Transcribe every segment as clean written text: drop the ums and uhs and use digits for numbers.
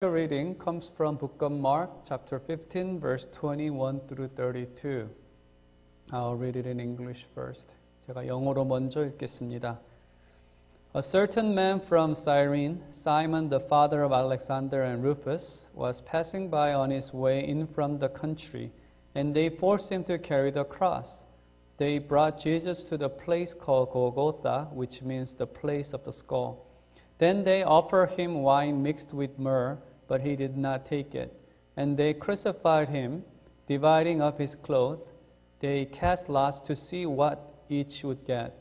reading comes from book of Mark, chapter 15, verse 21 through 32. I'll read it in English first. 제가 영어로 먼저 읽겠습니다. A certain man from Cyrene, Simon the father of Alexander and Rufus, was passing by on his way in from the country, and they forced him to carry the cross. They brought Jesus to the place called Golgotha, which means the place of the skull. Then they offered him wine mixed with myrrh, but he did not take it. And they crucified him, dividing up his clothes. They cast lots to see what each would get.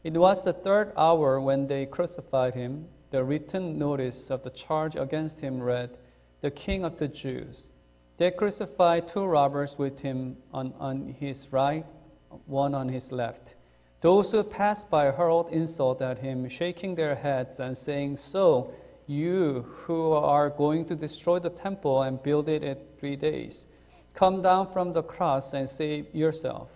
It was the third hour when they crucified him. The written notice of the charge against him read, "The King of the Jews." They crucified two robbers with him, on his right, one on his left. Those who passed by hurled insult at him, shaking their heads and saying, "So, you who are going to destroy the temple and build it in 3 days, come down from the cross and save yourself."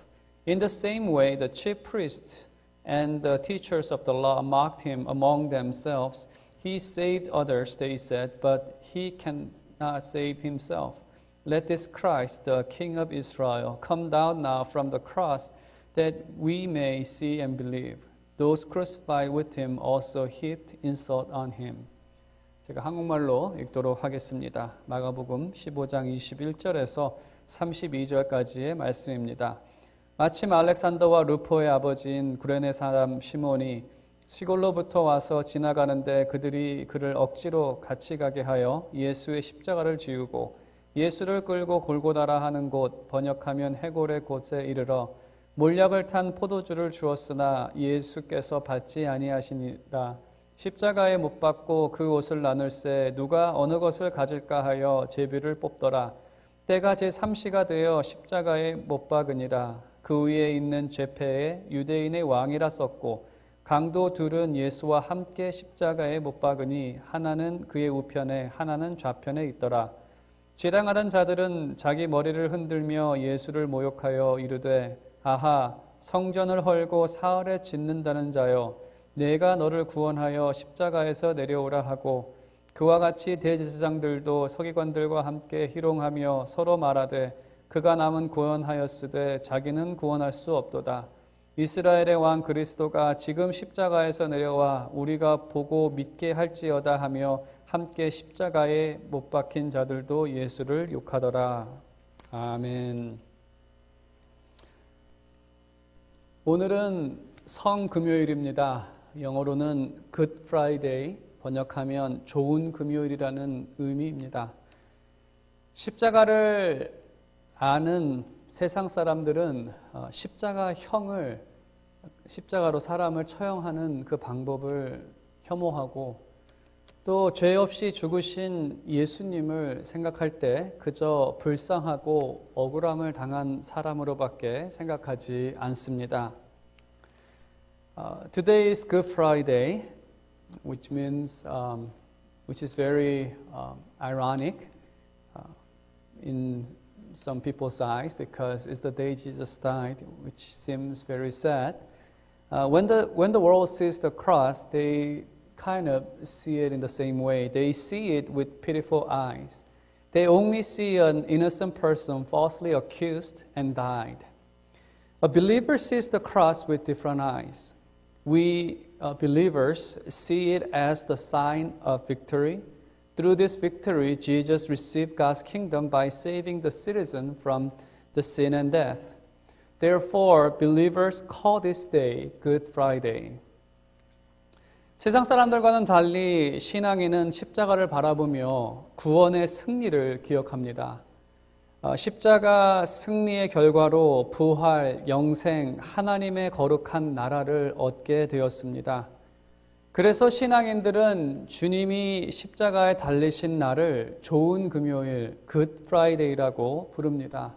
In the same way, the chief priests and the teachers of the law mocked him among themselves. "He saved others," they said, "but he cannot save himself. Let this Christ, the King of Israel, come down now from the cross, that we may see and believe." Those crucified with him also heaped insult on him. 제가 한국말로 읽도록 하겠습니다. 마가복음 15장 21절에서 32절까지의 말씀입니다. 마침 알렉산더와 루포의 아버지인 구레네 사람 시몬이 시골로부터 와서 지나가는데 그들이 그를 억지로 같이 가게 하여 예수의 십자가를 지우고 예수를 끌고 골고다라 하는 곳, 번역하면 해골의 곳에 이르러 몰약을 탄 포도주를 주었으나 예수께서 받지 아니하시니라. 십자가에 못 박고 그 옷을 나눌새 누가 어느 것을 가질까 하여 제비를 뽑더라. 때가 제3시가 되어 십자가에 못 박으니라. 그 위에 있는 죄패에 유대인의 왕이라 썼고 강도 둘은 예수와 함께 십자가에 못 박으니 하나는 그의 우편에 하나는 좌편에 있더라. 제당하던 자들은 자기 머리를 흔들며 예수를 모욕하여 이르되, 아하, 성전을 헐고 사흘에 짓는다는 자여, 내가 너를 구원하여 십자가에서 내려오라 하고, 그와 같이 대제사장들도 서기관들과 함께 희롱하며 서로 말하되, 그가 남은 구원하였으되 자기는 구원할 수 없도다. 이스라엘의 왕 그리스도가 지금 십자가에서 내려와 우리가 보고 믿게 할지어다 하며 함께 십자가에 못 박힌 자들도 예수를 욕하더라. 아멘. 오늘은 성금요일입니다. 영어로는 Good Friday, 번역하면 좋은 금요일이라는 의미입니다. 십자가를 아는 세상 사람들은 십자가로 사람을 처형하는 그 방법을 혐오하고 또 죄 없이 죽으신 예수님을 생각할 때 그저 불쌍하고 억울함을 당한 사람으로밖에 생각하지 않습니다. Today is Good Friday, which is very ironic in some people's eyes because it's the day Jesus died, which seems very sad. When the world sees the cross, they kind of see it in the same way. They see it with pitiful eyes. They only see an innocent person falsely accused and died. A believer sees the cross with different eyes. We believers see it as the sign of victory. Through this victory, Jesus received God's kingdom by saving the citizen from the sin and death. Therefore, believers call this day Good Friday. 세상 사람들과는 달리 신앙인은 십자가를 바라보며 구원의 승리를 기억합니다. 십자가 승리의 결과로 부활, 영생, 하나님의 거룩한 나라를 얻게 되었습니다. 그래서 신앙인들은 주님이 십자가에 달리신 날을 좋은 금요일, Good Friday라고 부릅니다.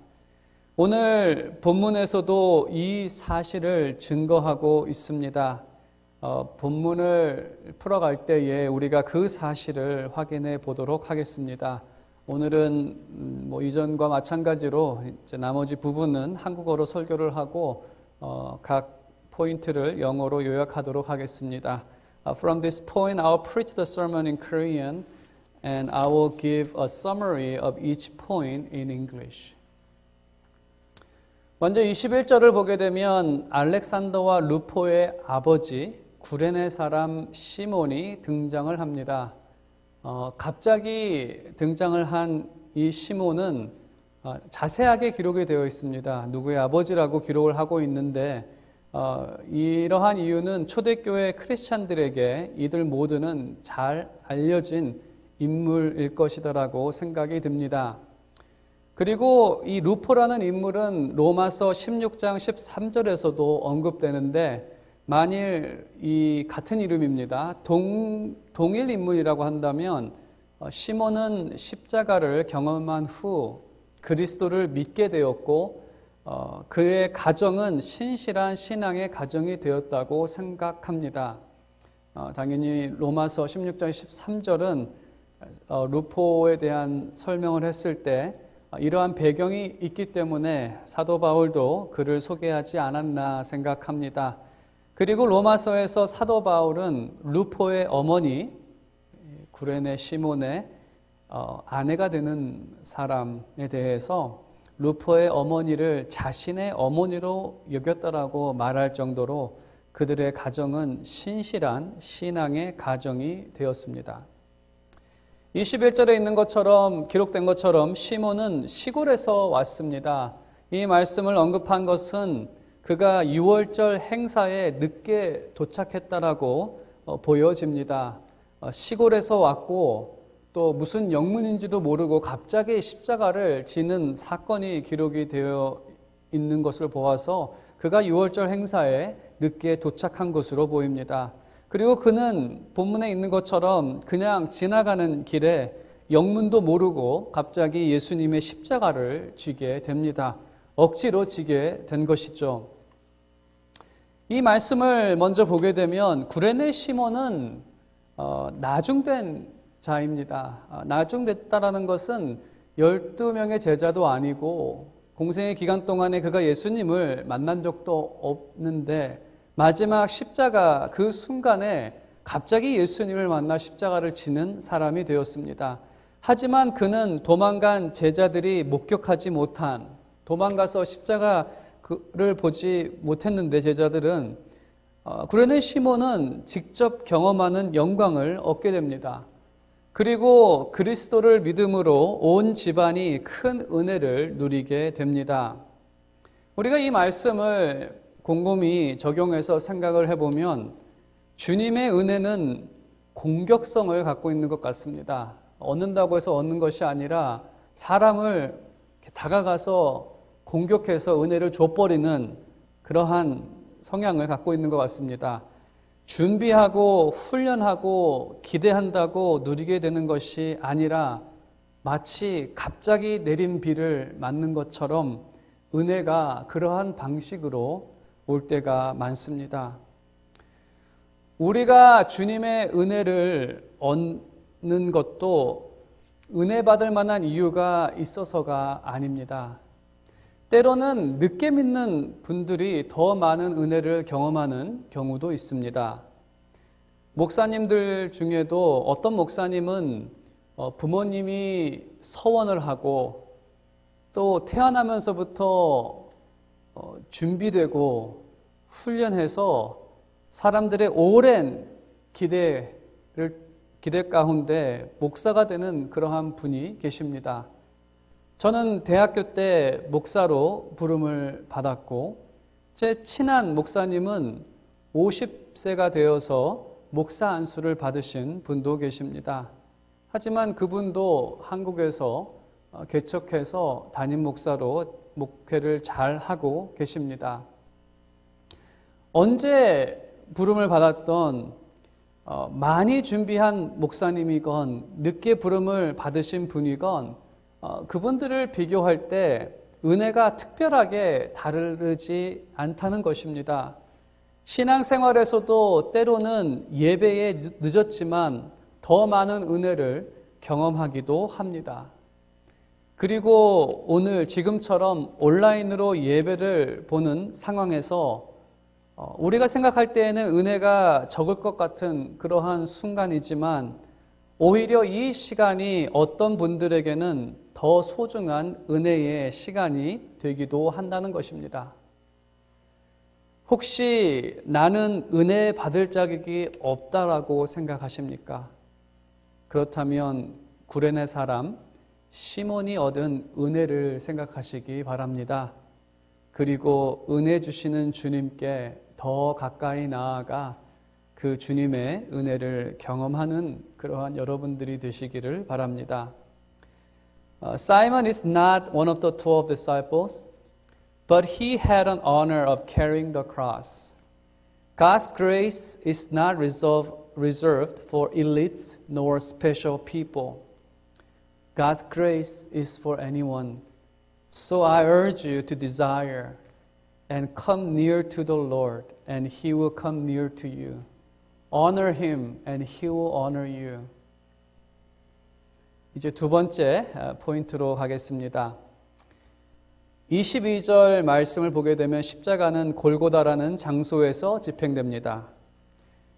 오늘 본문에서도 이 사실을 증거하고 있습니다. 본문을 풀어갈 때에 우리가 그 사실을 확인해 보도록 하겠습니다. 오늘은 이전과 마찬가지로 이제 나머지 부분은 한국어로 설교를 하고 각 포인트를 영어로 요약하도록 하겠습니다. From this point, I'll preach the sermon in Korean, and I will give a summary of each point in English. 먼저 21절을 보게 되면 알렉산더와 루포의 아버지 구레네 사람 시몬이 등장을 합니다. 갑자기 등장을 한 이 시몬은 자세하게 기록이 되어 있습니다. 누구의 아버지라고 기록을 하고 있는데 이러한 이유는 초대교회 크리스찬들에게 이들 모두는 잘 알려진 인물일 것이다라고 생각이 듭니다. 그리고 이 루포라는 인물은 로마서 16장 13절에서도 언급되는데 만일 이 같은 이름입니다. 동일 인물이라고 한다면 시몬은 십자가를 경험한 후 그리스도를 믿게 되었고 그의 가정은 신실한 신앙의 가정이 되었다고 생각합니다. 당연히 로마서 16장 13절은 루포에 대한 설명을 했을 때 이러한 배경이 있기 때문에 사도 바울도 그를 소개하지 않았나 생각합니다. 그리고 로마서에서 사도 바울은 루포의 어머니 구레네 시몬의 아내가 되는 사람에 대해서 루포의 어머니를 자신의 어머니로 여겼다라고 말할 정도로 그들의 가정은 신실한 신앙의 가정이 되었습니다. 21절에 있는 것처럼 기록된 것처럼 시몬은 시골에서 왔습니다. 이 말씀을 언급한 것은 그가 6월절 행사에 늦게 도착했다라고 보여집니다. 시골에서 왔고 또 무슨 영문인지도 모르고 갑자기 십자가를 지는 사건이 기록이 되어 있는 것을 보아서 그가 6월절 행사에 늦게 도착한 것으로 보입니다. 그리고 그는 본문에 있는 것처럼 그냥 지나가는 길에 영문도 모르고 갑자기 예수님의 십자가를 지게 됩니다. 억지로 지게 된 것이죠. 이 말씀을 먼저 보게 되면 구레네 시몬은 나중된 자입니다. 나중됐다라는 것은 12명의 제자도 아니고 공생의 기간 동안에 그가 예수님을 만난 적도 없는데 마지막 십자가 그 순간에 갑자기 예수님을 만나 십자가를 지는 사람이 되었습니다. 하지만 그는 도망간 제자들이 목격하지 못한, 도망가서 십자가를 보지 못했는데 제자들은 구레네 시몬은 직접 경험하는 영광을 얻게 됩니다. 그리고 그리스도를 믿음으로 온 집안이 큰 은혜를 누리게 됩니다. 우리가 이 말씀을 곰곰이 적용해서 생각을 해보면 주님의 은혜는 공격성을 갖고 있는 것 같습니다. 얻는다고 해서 얻는 것이 아니라 사람을 다가가서 공격해서 은혜를 줘버리는 그러한 성향을 갖고 있는 것 같습니다. 준비하고 훈련하고 기대한다고 누리게 되는 것이 아니라 마치 갑자기 내린 비를 맞는 것처럼 은혜가 그러한 방식으로 올 때가 많습니다. 우리가 주님의 은혜를 얻는 것도 은혜 받을 만한 이유가 있어서가 아닙니다. 때로는 늦게 믿는 분들이 더 많은 은혜를 경험하는 경우도 있습니다. 목사님들 중에도 어떤 목사님은 부모님이 서원을 하고 또 태어나면서부터 준비되고 훈련해서 사람들의 오랜 기대 가운데 목사가 되는 그러한 분이 계십니다. 저는 대학교 때 목사로 부름을 받았고 제 친한 목사님은 50세가 되어서 목사 안수를 받으신 분도 계십니다. 하지만 그분도 한국에서 개척해서 담임 목사로 목회를 잘 하고 계십니다. 언제 부름을 받았던 많이 준비한 목사님이건 늦게 부름을 받으신 분이건 그분들을 비교할 때 은혜가 특별하게 다르지 않다는 것입니다. 신앙생활에서도 때로는 예배에 늦었지만 더 많은 은혜를 경험하기도 합니다. 그리고 오늘 지금처럼 온라인으로 예배를 보는 상황에서 우리가 생각할 때에는 은혜가 적을 것 같은 그러한 순간이지만 오히려 이 시간이 어떤 분들에게는 더 소중한 은혜의 시간이 되기도 한다는 것입니다. 혹시 나는 은혜 받을 자격이 없다라고 생각하십니까? 그렇다면 구레네 사람 시몬이 얻은 은혜를 생각하시기 바랍니다. 그리고 은혜 주시는 주님께 더 가까이 나아가 그 주님의 은혜를 경험하는 그러한 여러분들이 되시기를 바랍니다. Simon is not one of the 12 disciples, but he had an honor of carrying the cross. God's grace is not reserved for elites nor special people. God's grace is for anyone. So I urge you to desire and come near to the Lord, and He will come near to you. Honor Him, and He will honor you. 이제 두 번째 포인트로 가겠습니다. 22절 말씀을 보게 되면 십자가는 골고다라는 장소에서 집행됩니다.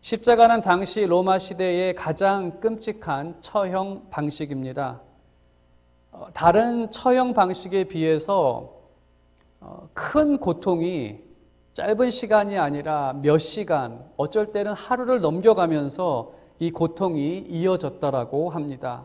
십자가는 당시 로마 시대의 가장 끔찍한 처형 방식입니다. 다른 처형 방식에 비해서 큰 고통이 짧은 시간이 아니라 몇 시간, 어쩔 때는 하루를 넘겨가면서 이 고통이 이어졌다라고 합니다.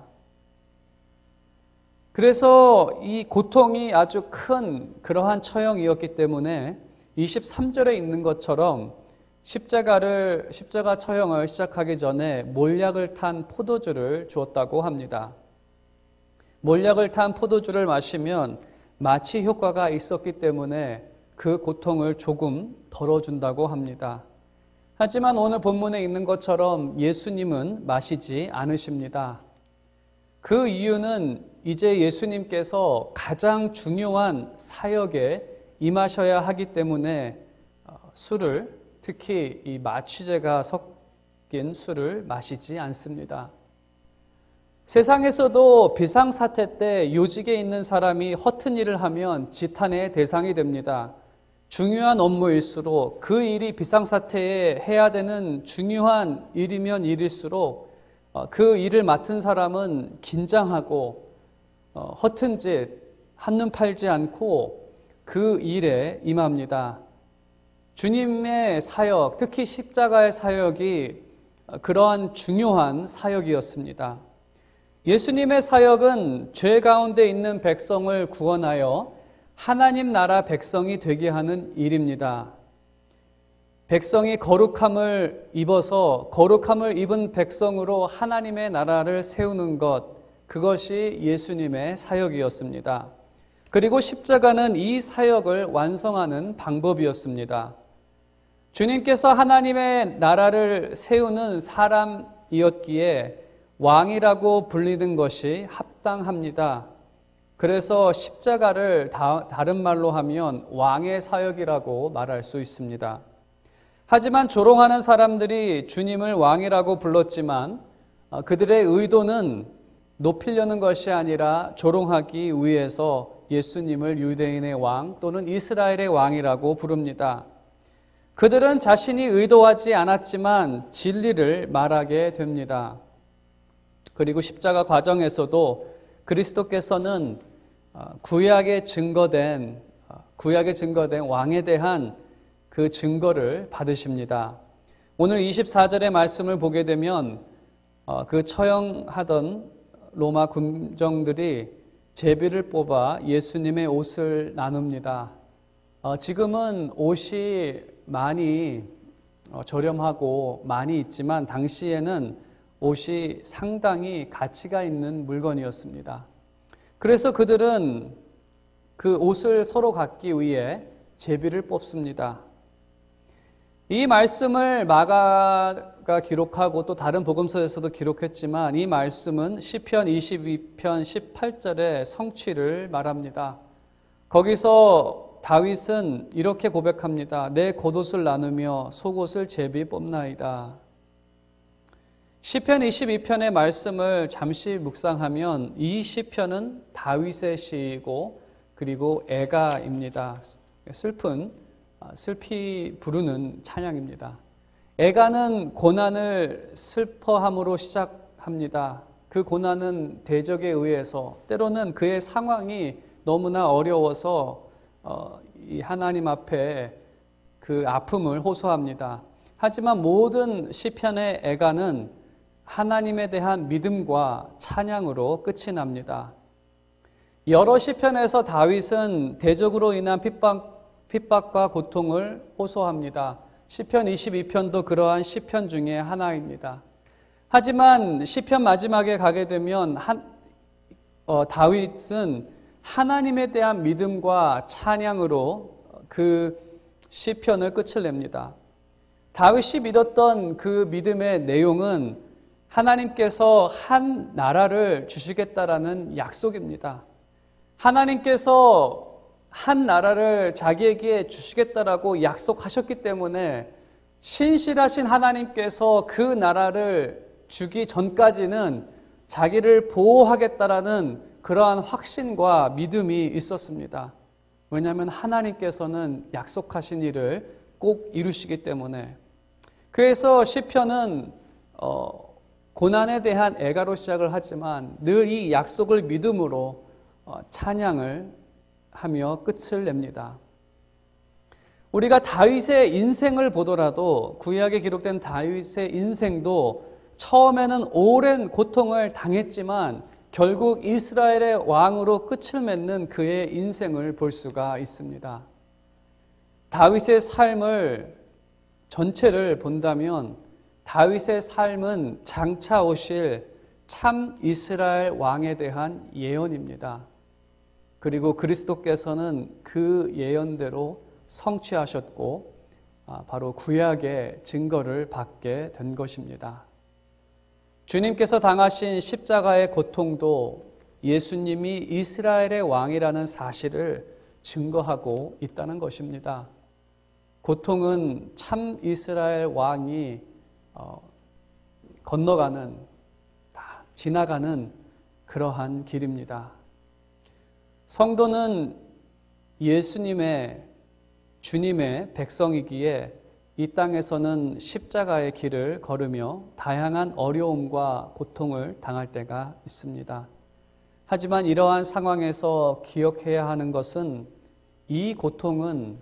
그래서 이 고통이 아주 큰 그러한 처형이었기 때문에 23절에 있는 것처럼 십자가 처형을 시작하기 전에 몰약을 탄 포도주를 주었다고 합니다. 몰약을 탄 포도주를 마시면 마취 효과가 있었기 때문에 그 고통을 조금 덜어준다고 합니다. 하지만 오늘 본문에 있는 것처럼 예수님은 마시지 않으십니다. 그 이유는 이제 예수님께서 가장 중요한 사역에 임하셔야 하기 때문에 술을, 특히 이 마취제가 섞인 술을 마시지 않습니다. 세상에서도 비상사태 때 요직에 있는 사람이 허튼 일을 하면 지탄의 대상이 됩니다. 중요한 업무일수록 그 일이 비상사태에 해야 되는 중요한 일이면 일일수록 그 일을 맡은 사람은 긴장하고 허튼 짓, 한눈 팔지 않고 그 일에 임합니다. 주님의 사역, 특히 십자가의 사역이 그러한 중요한 사역이었습니다. 예수님의 사역은 죄 가운데 있는 백성을 구원하여 하나님 나라 백성이 되게 하는 일입니다. 백성이 거룩함을 입어서 거룩함을 입은 백성으로 하나님의 나라를 세우는 것, 그것이 예수님의 사역이었습니다. 그리고 십자가는 이 사역을 완성하는 방법이었습니다. 주님께서 하나님의 나라를 세우는 사람이었기에 왕이라고 불리는 것이 합당합니다. 그래서 십자가를 다른 말로 하면 왕의 사역이라고 말할 수 있습니다. 하지만 조롱하는 사람들이 주님을 왕이라고 불렀지만 그들의 의도는 높이려는 것이 아니라 조롱하기 위해서 예수님을 유대인의 왕 또는 이스라엘의 왕이라고 부릅니다. 그들은 자신이 의도하지 않았지만 진리를 말하게 됩니다. 그리고 십자가 과정에서도 그리스도께서는 구약에 증거된 왕에 대한 그 증거를 받으십니다. 오늘 24절의 말씀을 보게 되면 그 처형하던 로마 군정들이 제비를 뽑아 예수님의 옷을 나눕니다. 지금은 옷이 많이 저렴하고 많이 있지만 당시에는 옷이 상당히 가치가 있는 물건이었습니다. 그래서 그들은 그 옷을 서로 갖기 위해 제비를 뽑습니다. 이 말씀을 마가가 기록하고 또 다른 복음서에서도 기록했지만 이 말씀은 시편 22편 18절의 성취를 말합니다. 거기서 다윗은 이렇게 고백합니다. 내 겉옷을 나누며 속옷을 제비 뽑나이다. 시편 22편의 말씀을 잠시 묵상하면 이 시편은 다윗의 시이고 그리고 애가입니다. 슬피 부르는 찬양입니다. 애가는 고난을 슬퍼함으로 합니다. 그 고난은 대적에 의해서 때로는 그의 상황이 너무나 어려워서 이 하나님 앞에 그 아픔을 호소합니다. 하지만 모든 시편의 애가는 하나님에 대한 믿음과 찬양으로 끝이 납니다. 여러 시편에서 다윗은 대적으로 인한 핍박과 고통을 호소합니다. 시편 22편도 그러한 시편 중에 하나입니다. 하지만 시편 마지막에 가게 되면 다윗은 하나님에 대한 믿음과 찬양으로 그 시편을 끝을 냅니다. 다윗이 믿었던 그 믿음의 내용은 하나님께서 한 나라를 주시겠다라는 약속입니다. 하나님께서 한 나라를 자기에게 주시겠다라고 약속하셨기 때문에 신실하신 하나님께서 그 나라를 주기 전까지는 자기를 보호하겠다라는 그러한 확신과 믿음이 있었습니다. 왜냐하면 하나님께서는 약속하신 일을 꼭 이루시기 때문에. 그래서 시편은 고난에 대한 애가로 시작을 하지만 늘 이 약속을 믿음으로 찬양을 하며 끝을 냅니다. 우리가 다윗의 인생을 보더라도 구약에 기록된 다윗의 인생도 처음에는 오랜 고통을 당했지만 결국 이스라엘의 왕으로 끝을 맺는 그의 인생을 볼 수가 있습니다. 다윗의 삶을 전체를 본다면 다윗의 삶은 장차 오실 참 이스라엘 왕에 대한 예언입니다. 그리고 그리스도께서는 그 예언대로 성취하셨고 바로 구약의 증거를 받게 된 것입니다. 주님께서 당하신 십자가의 고통도 예수님이 이스라엘의 왕이라는 사실을 증거하고 있다는 것입니다. 고통은 참 이스라엘 왕이 건너가는, 지나가는 그러한 길입니다. 성도는 예수님의, 주님의 백성이기에 이 땅에서는 십자가의 길을 걸으며 다양한 어려움과 고통을 당할 때가 있습니다. 하지만 이러한 상황에서 기억해야 하는 것은 이 고통은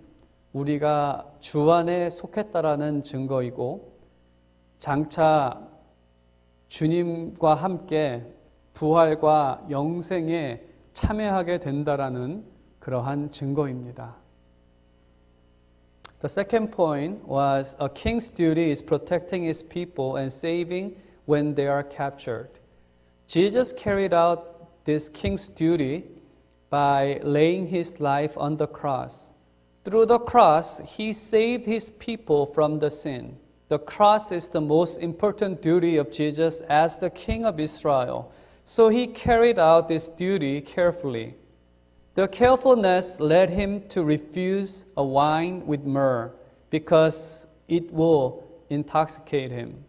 우리가 주 안에 속했다라는 증거이고 장차 주님과 함께 부활과 영생에 참여하게 된다라는 그러한 증거입니다. The second point was a king's duty is protecting his people and saving when they are captured. Jesus carried out this king's duty by laying his life on the cross. Through the cross, he saved his people from the sin. The cross is the most important duty of Jesus as the King of Israel. So he carried out this duty carefully. The carefulness led him to refuse a wine with myrrh because it will intoxicate him.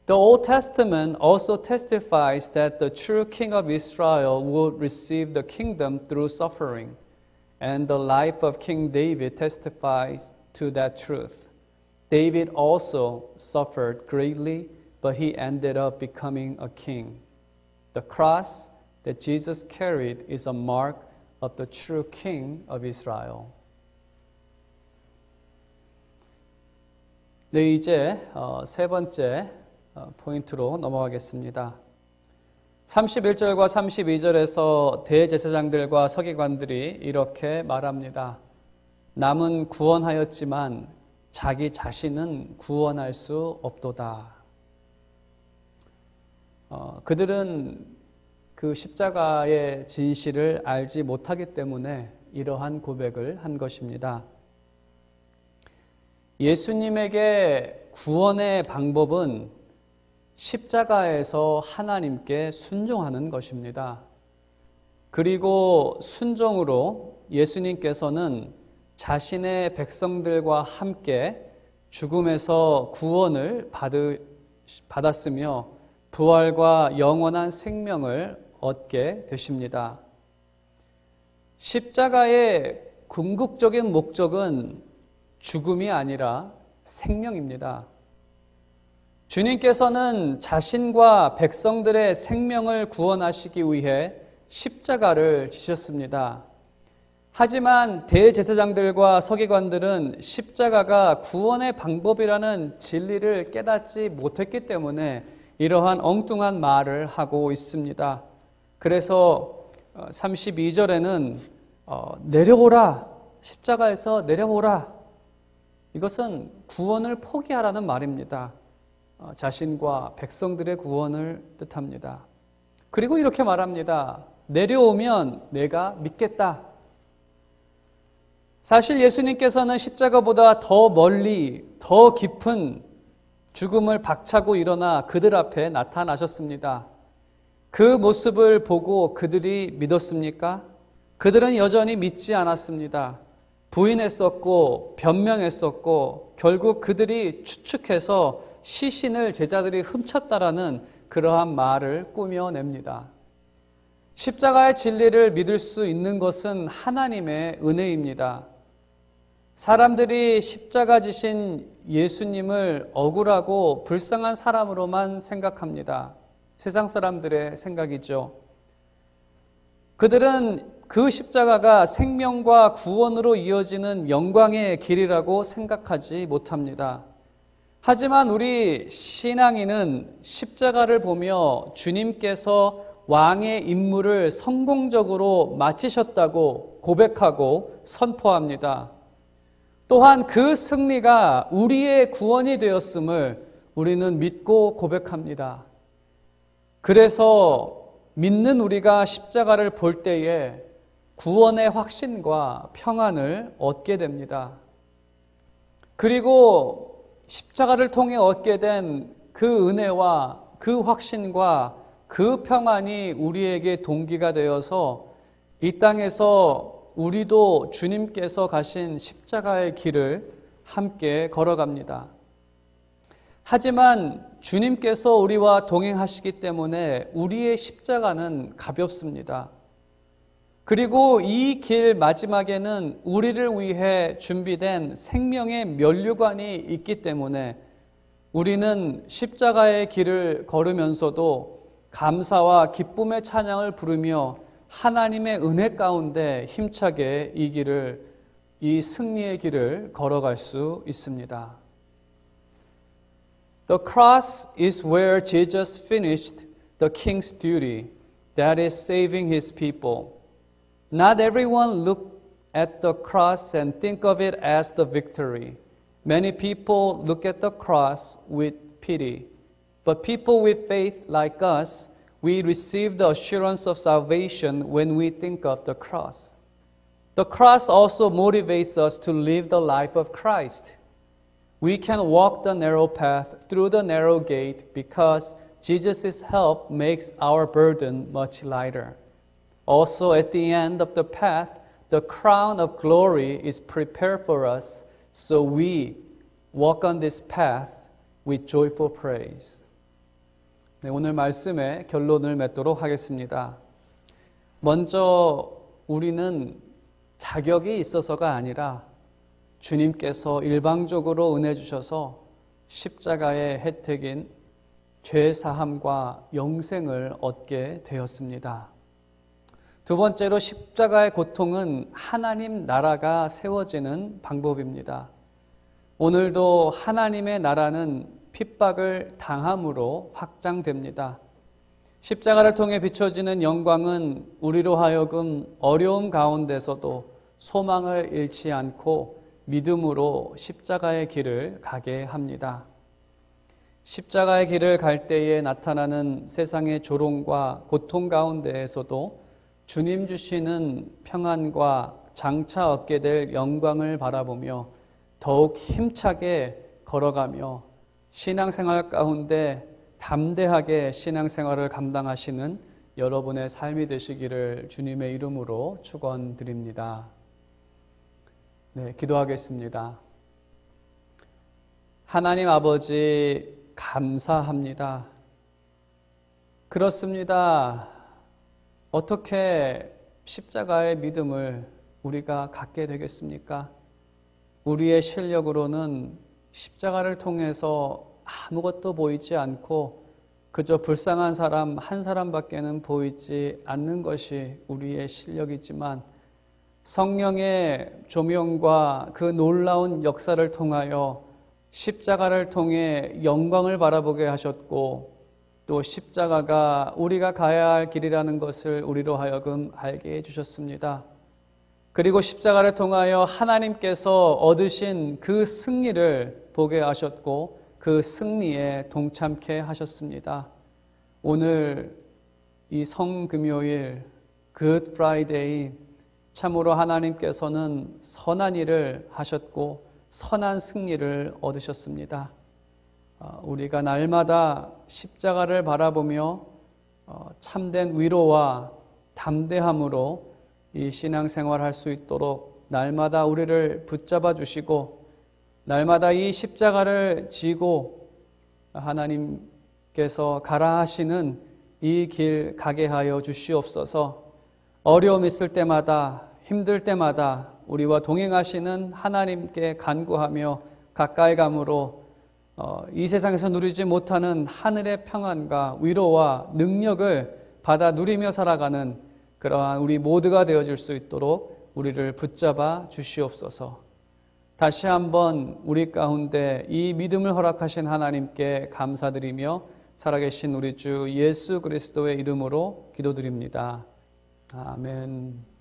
The Old Testament also testifies that the true King of Israel would receive the kingdom through suffering, and the life of King David testifies to that truth. David also suffered greatly, but he ended up becoming a king. The cross that Jesus carried is a mark of the true King of Israel. 네, 이제 세 번째 포인트로 넘어가겠습니다. 31절과 32절에서 대제사장들과 서기관들이 이렇게 말합니다. 남은 구원하였지만 자기 자신은 구원할 수 없도다. 그들은 그 십자가의 진실을 알지 못하기 때문에 이러한 고백을 한 것입니다. 예수님에게 구원의 방법은 십자가에서 하나님께 순종하는 것입니다. 그리고 순종으로 예수님께서는 자신의 백성들과 함께 죽음에서 구원을 받았으며 부활과 영원한 생명을 얻게 되십니다. 십자가의 궁극적인 목적은 죽음이 아니라 생명입니다. 주님께서는 자신과 백성들의 생명을 구원하시기 위해 십자가를 지셨습니다. 하지만 대제사장들과 서기관들은 십자가가 구원의 방법이라는 진리를 깨닫지 못했기 때문에 이러한 엉뚱한 말을 하고 있습니다. 그래서 32절에는 내려오라, 십자가에서 내려오라. 이것은 구원을 포기하라는 말입니다. 자신과 백성들의 구원을 뜻합니다. 그리고 이렇게 말합니다. 내려오면 내가 믿겠다. 사실 예수님께서는 십자가보다 더 멀리, 더 깊은 죽음을 박차고 일어나 그들 앞에 나타나셨습니다. 그 모습을 보고 그들이 믿었습니까? 그들은 여전히 믿지 않았습니다. 부인했었고 변명했었고 결국 그들이 추측해서 시신을 제자들이 훔쳤다라는 그러한 말을 꾸며냅니다. 십자가의 진리를 믿을 수 있는 것은 하나님의 은혜입니다. 사람들이 십자가 지신 예수님을 억울하고 불쌍한 사람으로만 생각합니다. 세상 사람들의 생각이죠. 그들은 그 십자가가 생명과 구원으로 이어지는 영광의 길이라고 생각하지 못합니다. 하지만 우리 신앙인은 십자가를 보며 주님께서 왕의 임무를 성공적으로 마치셨다고 고백하고 선포합니다. 또한 그 승리가 우리의 구원이 되었음을 우리는 믿고 고백합니다. 그래서 믿는 우리가 십자가를 볼 때에 구원의 확신과 평안을 얻게 됩니다. 그리고 십자가를 통해 얻게 된 그 은혜와 그 확신과 그 평안이 우리에게 동기가 되어서 이 땅에서 우리도 주님께서 가신 십자가의 길을 함께 걸어갑니다. 하지만 주님께서 우리와 동행하시기 때문에 우리의 십자가는 가볍습니다. 그리고 이 길 마지막에는 우리를 위해 준비된 생명의 면류관이 있기 때문에 우리는 십자가의 길을 걸으면서도 감사와 기쁨의 찬양을 부르며 하나님의 은혜 가운데 힘차게 이 승리의 길을 걸어갈 수 있습니다. The cross is where Jesus finished the king's duty, that is saving his people. Not everyone look at the cross and think of it as the victory. Many people look at the cross with pity. But people with faith like us, we receive the assurance of salvation when we think of the cross. The cross also motivates us to live the life of Christ. We can walk the narrow path through the narrow gate because Jesus' help makes our burden much lighter. Also, at the end of the path, the crown of glory is prepared for us, so we walk on this path with joyful praise. 네, 오늘 말씀의 결론을 맺도록 하겠습니다. 먼저 우리는 자격이 있어서가 아니라 주님께서 일방적으로 은혜 주셔서 십자가의 혜택인 죄사함과 영생을 얻게 되었습니다. 두 번째로 십자가의 고통은 하나님 나라가 세워지는 방법입니다. 오늘도 하나님의 나라는 핍박을 당함으로 확장됩니다. 십자가를 통해 비춰지는 영광은 우리로 하여금 어려움 가운데서도 소망을 잃지 않고 믿음으로 십자가의 길을 가게 합니다. 십자가의 길을 갈 때에 나타나는 세상의 조롱과 고통 가운데에서도 주님 주시는 평안과 장차 얻게 될 영광을 바라보며 더욱 힘차게 걸어가며 신앙생활 가운데 담대하게 신앙생활을 감당하시는 여러분의 삶이 되시기를 주님의 이름으로 축원드립니다. 네, 기도하겠습니다. 하나님 아버지 감사합니다. 그렇습니다. 어떻게 십자가의 믿음을 우리가 갖게 되겠습니까? 우리의 실력으로는 십자가를 통해서 아무것도 보이지 않고 그저 불쌍한 사람 한 사람밖에는 보이지 않는 것이 우리의 실력이지만 성령의 조명과 그 놀라운 역사를 통하여 십자가를 통해 영광을 바라보게 하셨고 또 십자가가 우리가 가야 할 길이라는 것을 우리로 하여금 알게 해주셨습니다. 그리고 십자가를 통하여 하나님께서 얻으신 그 승리를 보게 하셨고 그 승리에 동참케 하셨습니다. 오늘 이 성금요일 굿 프라이데이 참으로 하나님께서는 선한 일을 하셨고 선한 승리를 얻으셨습니다. 우리가 날마다 십자가를 바라보며 참된 위로와 담대함으로 이 신앙생활을 할 수 있도록 날마다 우리를 붙잡아 주시고 날마다 이 십자가를 지고 하나님께서 가라 하시는 이 길 가게 하여 주시옵소서. 어려움 있을 때마다 힘들 때마다 우리와 동행하시는 하나님께 간구하며 가까이 감으로 이 세상에서 누리지 못하는 하늘의 평안과 위로와 능력을 받아 누리며 살아가는 그러한 우리 모두가 되어질 수 있도록 우리를 붙잡아 주시옵소서. 다시 한번 우리 가운데 이 믿음을 허락하신 하나님께 감사드리며 살아계신 우리 주 예수 그리스도의 이름으로 기도드립니다. 아멘.